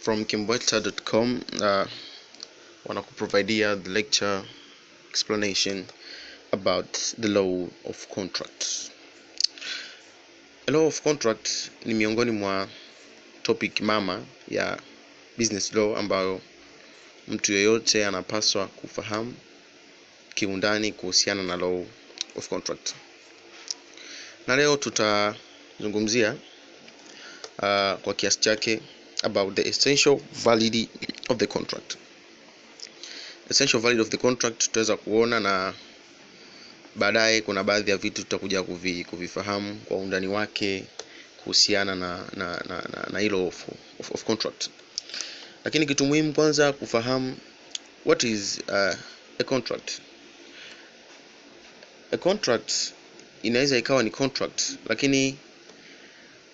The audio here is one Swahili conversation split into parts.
from Kimbweta.com. Wanakuprovidea the lecture explanation about the law of contract. The law of contract ni miongoni mwa topic mama ya business law ambayo mtu yeyote anapaswa kufahamu kiundani kuhusiana na law of contract. Na leo tutazungumzia kwa kiasi chake about the essential validity of the contract. Essential validity of the contract tutaweza kuona, na baadaye kuna baadhi ya vitu tutakuja kuvifahamu kwa undani wake kuhusiana na hilo of contract. Lakini kitu muhimu kwanza kufahamu what is a contract. A contract inaweza ikawa ni contract, lakini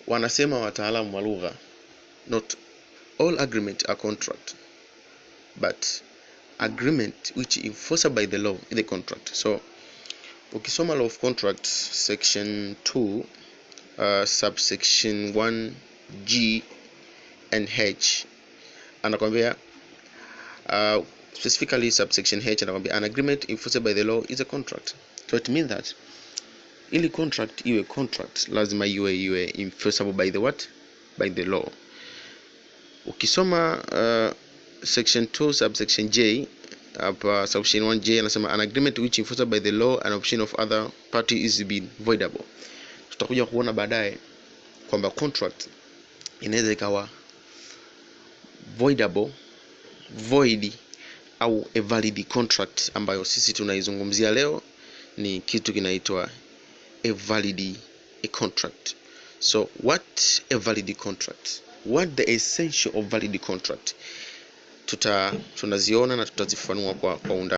wanasema wataalamu wa lugha, not all agreement are contract, but agreement which is enforced by the law is the contract. So ukisoma law of contract section 2 subsection 1G and H, anakwambia specifically subsection H anakwambia an agreement enforced by the law is a contract. So it means that ili contract iwe contract lazima iwe enforceable by the what? By the law. Ukisoma section 2 subsection J, hapa section 1J anasema an agreement which enforced by the law and option of other party is being voidable. Tutakuja kuona baadaye kwamba contract inaweza ikawa voidable, void au a valid contract, ambayo sisi tunaizungumzia leo ni kitu kinaitwa a valid contract. So what a valid contract? What the essential of valid contract? Tunaziona na tutazifanua kwa undani.